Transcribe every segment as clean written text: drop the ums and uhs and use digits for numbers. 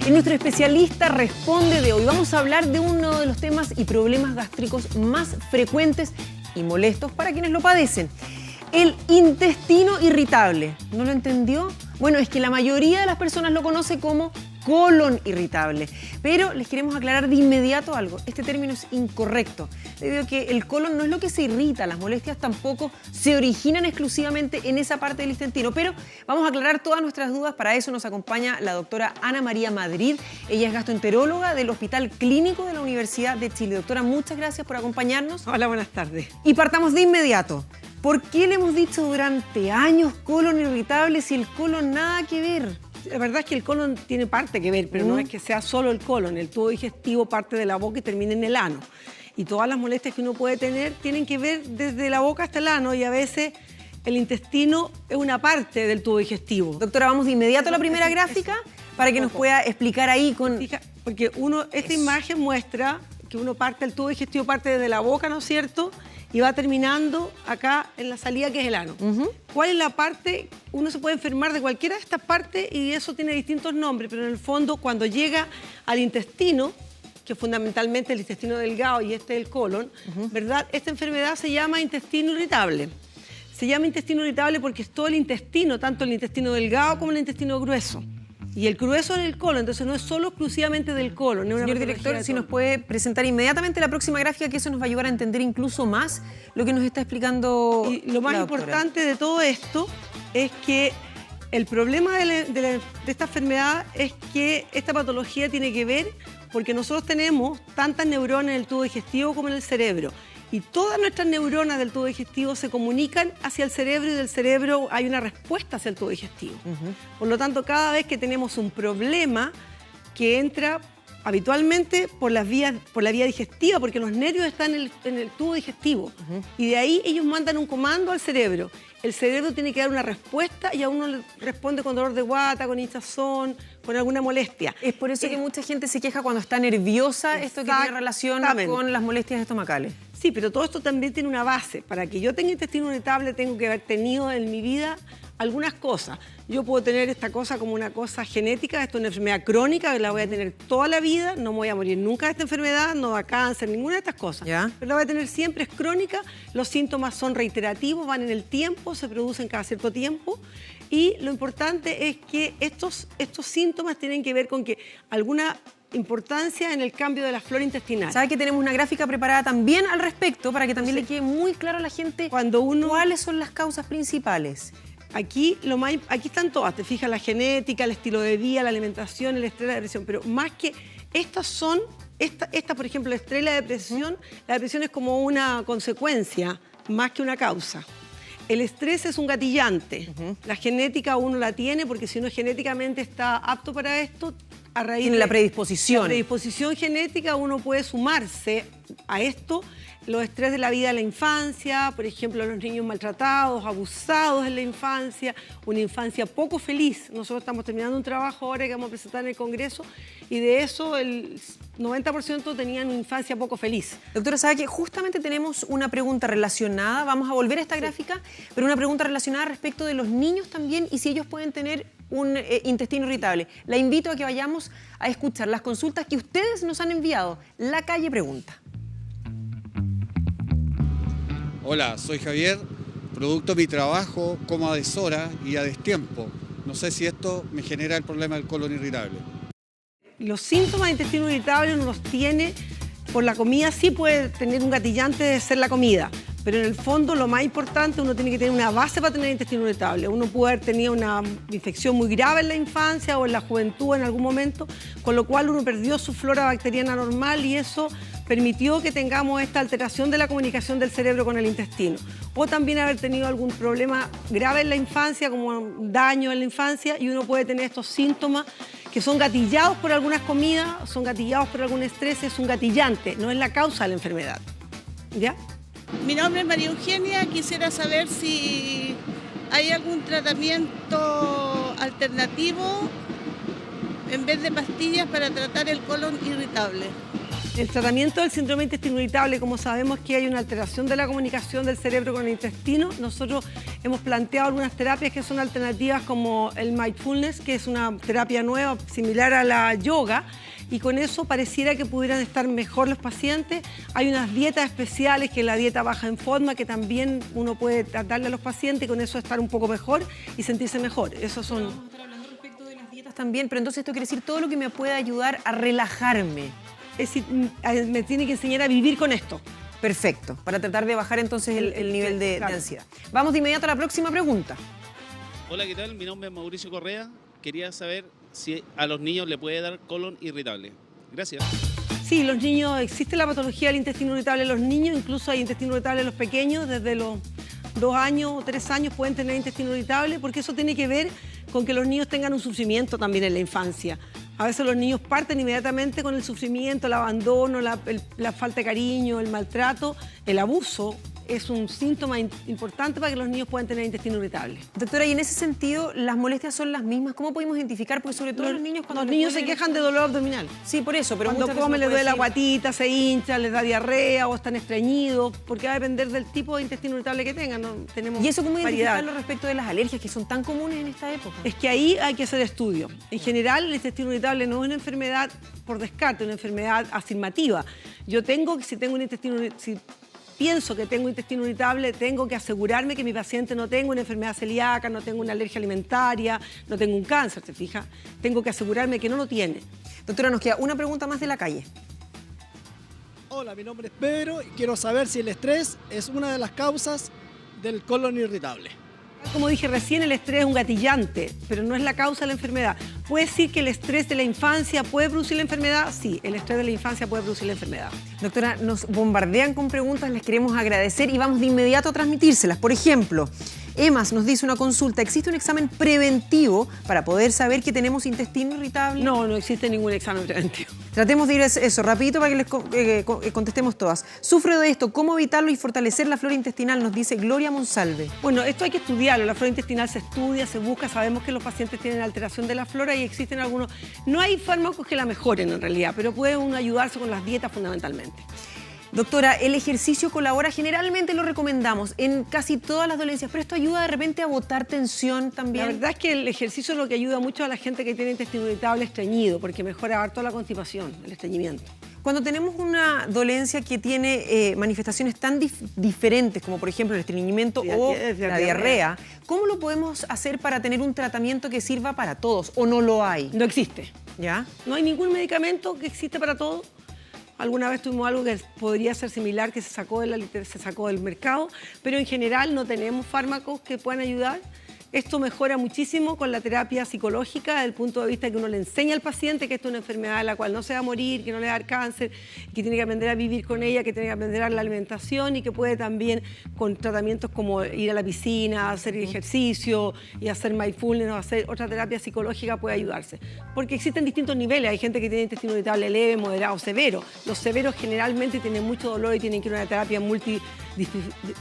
En nuestro especialista responde de hoy vamos a hablar de uno de los temas y problemas gástricos más frecuentes y molestos para quienes lo padecen. El intestino irritable. ¿No lo entendió? Bueno, es que la mayoría de las personas lo conoce como colon irritable, pero les queremos aclarar de inmediato algo. Este término es incorrecto, debido a que el colon no es lo que se irrita, las molestias tampoco se originan exclusivamente en esa parte del intestino, pero vamos a aclarar todas nuestras dudas. Para eso nos acompaña la doctora Ana María Madrid. Ella es gastroenteróloga del Hospital Clínico de la Universidad de Chile. Doctora, muchas gracias por acompañarnos. Hola, buenas tardes. Y partamos de inmediato. ¿Por qué le hemos dicho durante años colon irritable si el colon nada que ver? La verdad es que el colon tiene parte que ver, pero no es que sea solo el colon. El tubo digestivo parte de la boca y termina en el ano. Y todas las molestias que uno puede tener tienen que ver desde la boca hasta el ano, y a veces el intestino es una parte del tubo digestivo. Doctora, vamos de inmediato a la primera gráfica para que nos pueda explicar ahí con... Porque esta imagen muestra que uno parte, el tubo digestivo parte desde la boca, ¿no es cierto?, y va terminando acá en la salida, que es el ano. ¿Cuál es la parte? Uno se puede enfermar de cualquiera de estas partes y eso tiene distintos nombres, pero en el fondo cuando llega al intestino, que fundamentalmente el intestino delgado y este es el colon, ¿verdad? Esta enfermedad se llama intestino irritable. Se llama intestino irritable porque es todo el intestino, tanto el intestino delgado como el intestino grueso. Y el grueso es el colon, entonces no es solo exclusivamente del colon. Señor director, si nos puede presentar inmediatamente la próxima gráfica, que eso nos va a ayudar a entender incluso más lo que nos está explicando. Y lo más importante de todo esto es que el problema de esta enfermedad es que esta patología tiene que ver porque nosotros tenemos tantas neuronas en el tubo digestivo como en el cerebro. Y todas nuestras neuronas del tubo digestivo se comunican hacia el cerebro y del cerebro hay una respuesta hacia el tubo digestivo. Por lo tanto, cada vez que tenemos un problema que entra habitualmente por la vía digestiva, porque los nervios están en el tubo digestivo, y de ahí ellos mandan un comando al cerebro. El cerebro tiene que dar una respuesta y a uno le responde con dolor de guata, con hinchazón, con alguna molestia. Es por eso que mucha gente se queja cuando está nerviosa, esto que tiene relación con las molestias estomacales. Sí, pero todo esto también tiene una base. Para que yo tenga intestino irritable tengo que haber tenido en mi vida algunas cosas. Yo puedo tener esta cosa como una cosa genética, esto es una enfermedad crónica, que la voy a tener toda la vida, no me voy a morir nunca de esta enfermedad, no da cáncer, ninguna de estas cosas. ¿Ya? Pero la voy a tener siempre, es crónica, los síntomas son reiterativos, van en el tiempo, se producen cada cierto tiempo, y lo importante es que estos síntomas tienen que ver con que alguna importancia en el cambio de la flora intestinal. ¿Sabe que tenemos una gráfica preparada también al respecto para que también le quede muy claro a la gente cuáles son las causas principales? Aquí están todas, te fijas, la genética, el estilo de vida, la alimentación, el estrés, la depresión, pero más que estas por ejemplo, el estrés y la depresión es como una consecuencia más que una causa. El estrés es un gatillante, la genética uno la tiene porque si uno genéticamente está apto para esto, a raíz de la predisposición genética uno puede sumarse a esto. Los estrés de la vida de la infancia, por ejemplo, los niños maltratados, abusados en la infancia, una infancia poco feliz. Nosotros estamos terminando un trabajo ahora que vamos a presentar en el Congreso y de eso el 90% tenían una infancia poco feliz. Doctora, ¿sabe que justamente tenemos una pregunta relacionada? Vamos a volver a esta gráfica, pero una pregunta relacionada respecto de los niños también y si ellos pueden tener un intestino irritable. La invito a que vayamos a escuchar las consultas que ustedes nos han enviado. La Calle Pregunta. Hola, soy Javier, producto de mi trabajo como a deshora y a destiempo. No sé si esto me genera el problema del colon irritable. Los síntomas de intestino irritable uno los tiene por la comida, sí puede tener un gatillante de ser la comida, pero en el fondo lo más importante, uno tiene que tener una base para tener intestino irritable. Uno puede haber tenido una infección muy grave en la infancia o en la juventud en algún momento, con lo cual uno perdió su flora bacteriana normal y eso permitió que tengamos esta alteración de la comunicación del cerebro con el intestino. O también haber tenido algún problema grave en la infancia, como un daño en la infancia, y uno puede tener estos síntomas que son gatillados por algunas comidas, son gatillados por algún estrés, es un gatillante, no es la causa de la enfermedad. ¿Ya? Mi nombre es María Eugenia, quisiera saber si hay algún tratamiento alternativo en vez de pastillas para tratar el colon irritable. El tratamiento del síndrome de intestino irritable, como sabemos que hay una alteración de la comunicación del cerebro con el intestino, nosotros hemos planteado algunas terapias que son alternativas como el mindfulness, que es una terapia nueva similar a la yoga, y con eso pareciera que pudieran estar mejor los pacientes. Hay unas dietas especiales, que es la dieta baja en forma, que también uno puede darle a los pacientes y con eso estar un poco mejor y sentirse mejor. Esos son... Vamos a estar hablando respecto de las dietas también, pero entonces esto quiere decir todo lo que me puede ayudar a relajarme. Es decir, me tiene que enseñar a vivir con esto. Perfecto, para tratar de bajar entonces el nivel de claro. ansiedad. Vamos de inmediato a la próxima pregunta. Hola, ¿qué tal? Mi nombre es Mauricio Correa. Quería saber si a los niños le puede dar colon irritable. Gracias. Sí, los niños, existe la patología del intestino irritable en los niños, incluso hay intestino irritable en los pequeños, desde los 2 años o 3 años pueden tener intestino irritable, porque eso tiene que ver con que los niños tengan un sufrimiento también en la infancia. A veces los niños parten inmediatamente con el sufrimiento, el abandono, la falta de cariño, el maltrato, el abuso. Es un síntoma importante para que los niños puedan tener intestino irritable. Doctora, y en ese sentido, ¿las molestias son las mismas? ¿Cómo podemos identificar? Porque sobre todo los niños cuando Los niños se quejan de dolor abdominal. Sí, por eso, pero Cuando muchas veces comen no les duele puede la ser. guatita, se hincha, les da diarrea o están estreñidos, porque va a depender del tipo de intestino irritable que tengan. ¿No? Tenemos ¿Y eso cómo variedad. identificarlo respecto de las alergias que son tan comunes en esta época? Es que ahí hay que hacer estudios. En general, el intestino irritable no es una enfermedad por descarte, una enfermedad afirmativa. Si pienso que tengo intestino irritable, tengo que asegurarme que mi paciente no tenga una enfermedad celíaca, no tenga una alergia alimentaria, no tenga un cáncer, ¿se fija? Tengo que asegurarme que no lo tiene. Doctora, nos queda una pregunta más de la calle. Hola, mi nombre es Pedro y quiero saber si el estrés es una de las causas del colon irritable. Como dije recién, el estrés es un gatillante, pero no es la causa de la enfermedad. ¿Puede decir que el estrés de la infancia puede producir la enfermedad? Sí, el estrés de la infancia puede producir la enfermedad. Doctora, nos bombardean con preguntas, les queremos agradecer y vamos de inmediato a transmitírselas. Por ejemplo, Emas nos dice una consulta, ¿existe un examen preventivo para poder saber que tenemos intestino irritable? No, no existe ningún examen preventivo. Tratemos de ir a eso rapidito para que les contestemos todas. Sufro de esto, ¿cómo evitarlo y fortalecer la flora intestinal? Nos dice Gloria Monsalve. Bueno, esto hay que estudiarlo. La flora intestinal se estudia, se busca. Sabemos que los pacientes tienen alteración de la flora y existen algunos. No hay fármacos que la mejoren en realidad, pero puede uno ayudarse con las dietas fundamentalmente. Doctora, el ejercicio colabora, generalmente lo recomendamos en casi todas las dolencias, pero esto ayuda de repente a botar tensión también. La verdad es que el ejercicio es lo que ayuda mucho a la gente que tiene intestino irritable estreñido, porque mejora harto la constipación, el estreñimiento. Cuando tenemos una dolencia que tiene manifestaciones tan diferentes, como por ejemplo el estreñimiento o la diarrea, ¿cómo lo podemos hacer para tener un tratamiento que sirva para todos o no lo hay? No existe. ¿Ya? No hay ningún medicamento que existe para todo. Alguna vez tuvimos algo que podría ser similar, que se sacó del mercado, pero en general no tenemos fármacos que puedan ayudar. Esto mejora muchísimo con la terapia psicológica, desde el punto de vista que uno le enseña al paciente que esto es una enfermedad de la cual no se va a morir, que no le va a dar cáncer, que tiene que aprender a vivir con ella, que tiene que aprender a la alimentación y que puede también con tratamientos como ir a la piscina, hacer ejercicio y hacer mindfulness o hacer otra terapia psicológica puede ayudarse. Porque existen distintos niveles, hay gente que tiene intestino irritable leve, moderado, severo. Los severos generalmente tienen mucho dolor y tienen que ir a una terapia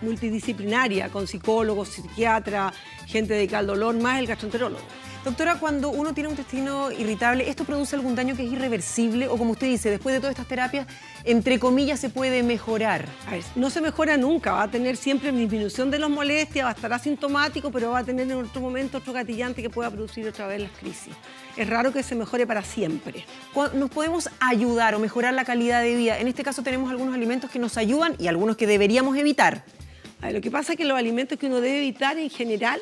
multidisciplinaria con psicólogos, psiquiatras, gente dedicada al dolor, más el gastroenterólogo. Doctora, cuando uno tiene un intestino irritable, ¿esto produce algún daño que es irreversible? O como usted dice, después de todas estas terapias, entre comillas, se puede mejorar. A ver, no se mejora nunca, va a tener siempre disminución de las molestias, va a estar asintomático, pero va a tener en otro momento otro gatillante que pueda producir otra vez las crisis. Es raro que se mejore para siempre. ¿Nos podemos ayudar o mejorar la calidad de vida? En este caso tenemos algunos alimentos que nos ayudan y algunos que deberíamos evitar. A ver, lo que pasa es que los alimentos que uno debe evitar en general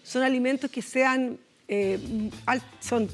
son alimentos que son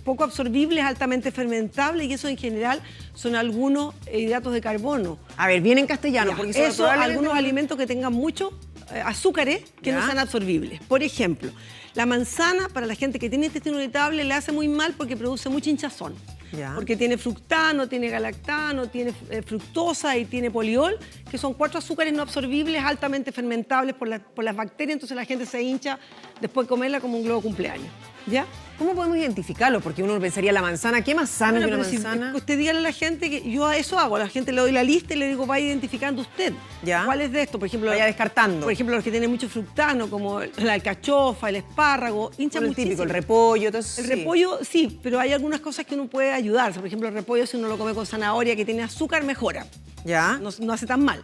poco absorbibles, altamente fermentables, y eso en general son algunos hidratos de carbono. A ver, bien en castellano. Ya, porque eso, algunos alimentos que tengan mucho azúcares que no sean absorbibles. Por ejemplo, la manzana, para la gente que tiene intestino irritable, le hace muy mal porque produce mucha hinchazón. Ya. Porque tiene fructano, tiene galactano, tiene fructosa y tiene poliol, que son 4 azúcares no absorbibles, altamente fermentables por las bacterias, entonces la gente se hincha después de comerla como un globo de cumpleaños. ¿Ya? ¿Cómo podemos identificarlo? Porque uno pensaría la manzana, ¿qué más sano que una pero manzana? Si usted dígale a la gente que yo eso hago, a la gente le doy la lista y le digo, vaya identificando usted. Ya. ¿Cuál es de esto? Por ejemplo, Vaya descartando. Por ejemplo, los que tienen mucho fructano, como la alcachofa, el espárrago, hincha Bueno, el muchísimo. típico, el repollo, todo eso. El sí. repollo, sí, pero hay algunas cosas que uno puede ayudar. Por ejemplo, el repollo, si uno lo come con zanahoria que tiene azúcar, mejora. ¿Ya? No hace tan mal.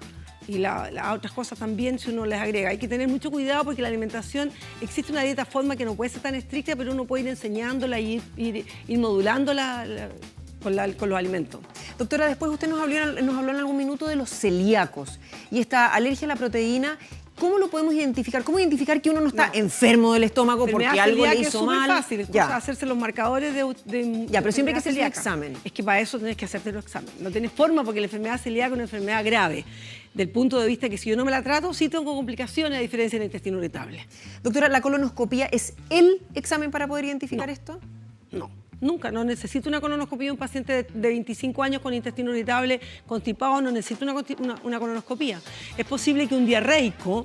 Y las otras cosas también, si uno les agrega. Hay que tener mucho cuidado porque la alimentación, existe una dieta forma que no puede ser tan estricta, pero uno puede ir enseñándola y ir modulándola con los alimentos. Doctora, después usted nos habló en algún minuto de los celíacos y esta alergia a la proteína. ¿Cómo lo podemos identificar? ¿Cómo identificar que uno no está enfermo del estómago porque algo le hizo mal? Es súper fácil, hacerse los marcadores de Ya, pero siempre hay que hacer un celíaca. examen. Es que para eso tenés que hacerte los exámenes. No tenés forma porque la enfermedad celíaca es una enfermedad grave. Del punto de vista que si yo no me la trato, sí tengo complicaciones a diferencia del intestino irritable. Doctora, ¿la colonoscopía es el examen para poder identificar esto? No. Nunca, no necesito una colonoscopía. Un paciente de 25 años con intestino irritable, constipado, no necesita una colonoscopía. Es posible que un diarreico,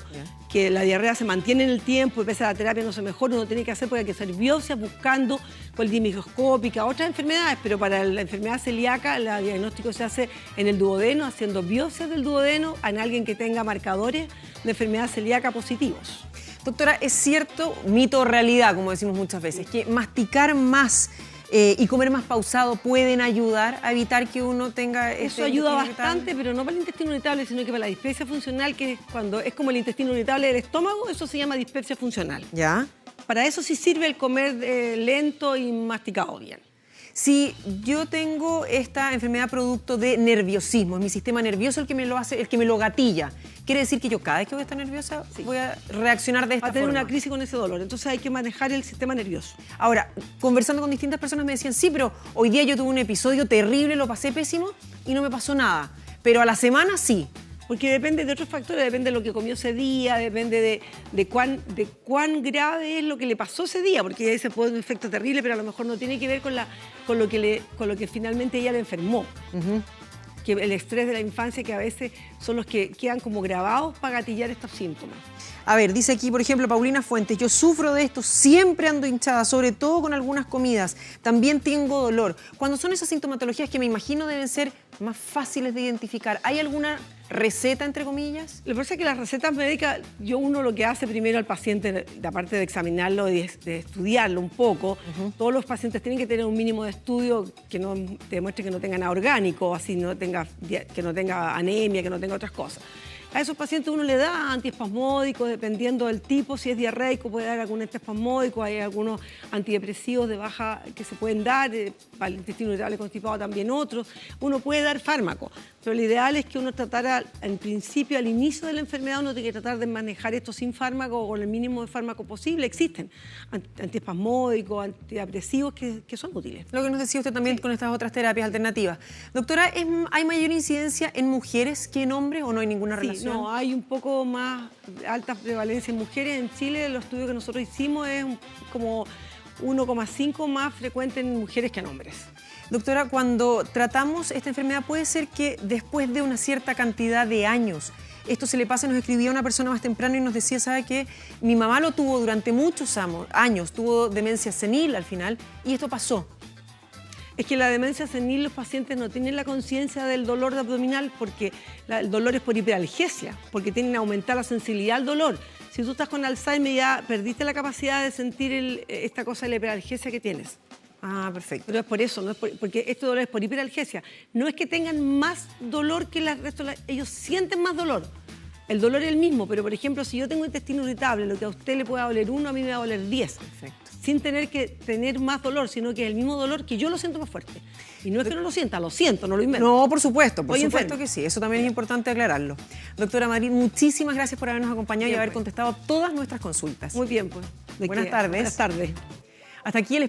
que la diarrea se mantiene en el tiempo y pese a la terapia no se mejora, uno tiene que hacer porque hay que hacer biopsias buscando coldimicroscópica, otras enfermedades, pero para la enfermedad celíaca el diagnóstico se hace en el duodeno, haciendo biopsias del duodeno en alguien que tenga marcadores de enfermedad celíaca positivos. Doctora, ¿es cierto, mito o realidad, como decimos muchas veces, que masticar más y comer más pausado pueden ayudar a evitar que uno tenga... Eso ayuda bastante, pero no para el intestino irritable, sino que para la dispepsia funcional, que es cuando es como el intestino irritable del estómago, eso se llama dispepsia funcional. ¿Ya? Para eso sí sirve el comer lento y masticado bien. Si yo tengo esta enfermedad producto de nerviosismo, es mi sistema nervioso el que me lo hace, el que me lo gatilla. Quiere decir que yo cada vez que voy a estar nerviosa voy a reaccionar de esta forma. Va a tener una crisis con ese dolor, entonces hay que manejar el sistema nervioso. Ahora, conversando con distintas personas me decían, sí, pero hoy día yo tuve un episodio terrible, lo pasé pésimo y no me pasó nada. Pero a la semana sí. Porque depende de otros factores, depende de lo que comió ese día, depende de cuán grave es lo que le pasó ese día, porque ese puede ser un efecto terrible, pero a lo mejor no tiene que ver con lo que finalmente ella le enfermó. Que el estrés de la infancia, que a veces son los que quedan como grabados para gatillar estos síntomas. A ver, dice aquí, por ejemplo, Paulina Fuentes, yo sufro de esto, siempre ando hinchada, sobre todo con algunas comidas, también tengo dolor. Cuando son esas sintomatologías que me imagino deben ser más fáciles de identificar, ¿hay alguna receta, entre comillas? Lo que pasa es que las recetas médicas, uno lo que hace primero al paciente, aparte de examinarlo y de estudiarlo un poco, todos los pacientes tienen que tener un mínimo de estudio que no demuestre que no tenga nada orgánico, así que no tenga anemia, que no tenga otras cosas. A esos pacientes uno le da antiespasmódicos, dependiendo del tipo, si es diarreico puede dar algún antiespasmódico, hay algunos antidepresivos de baja que se pueden dar, para el intestino irritable constipado también otros. Uno puede dar fármacos, pero lo ideal es que uno tratara, en principio, al inicio de la enfermedad, uno tiene que tratar de manejar esto sin fármaco o con el mínimo de fármaco posible. Existen antiespasmódicos, antidepresivos que son útiles. Lo que nos decía usted también con estas otras terapias alternativas. Doctora, ¿hay mayor incidencia en mujeres que en hombres o no hay ninguna relación? No, hay un poco más alta prevalencia en mujeres. En Chile, el estudio que nosotros hicimos es como 1,5 más frecuente en mujeres que en hombres. Doctora, cuando tratamos esta enfermedad, puede ser que después de una cierta cantidad de años, esto se le pasa, nos escribía una persona más temprano y nos decía, ¿sabe qué? Mi mamá lo tuvo durante muchos años, tuvo demencia senil al final, y esto pasó. Es que la demencia senil, los pacientes no tienen la conciencia del dolor abdominal porque el dolor es por hiperalgesia, porque tienen que aumentar la sensibilidad al dolor. Si tú estás con Alzheimer ya perdiste la capacidad de sentir esta cosa de la hiperalgesia que tienes. Ah, perfecto. Pero es por eso, no es porque este dolor es por hiperalgesia. No es que tengan más dolor que el resto, ellos sienten más dolor. El dolor es el mismo, pero por ejemplo, si yo tengo intestino irritable, lo que a usted le pueda doler 1, a mí me va a doler 10. Perfecto. Sin tener que tener más dolor, sino que es el mismo dolor que yo lo siento más fuerte. Y no es que no lo sienta, lo siento, no lo invento. No, por supuesto enferma. que sí. Eso también es importante aclararlo. Doctora Marín, muchísimas gracias por habernos acompañado y haber contestado todas nuestras consultas. Muy bien, pues. Buenas tardes. Buenas tardes. Hasta aquí el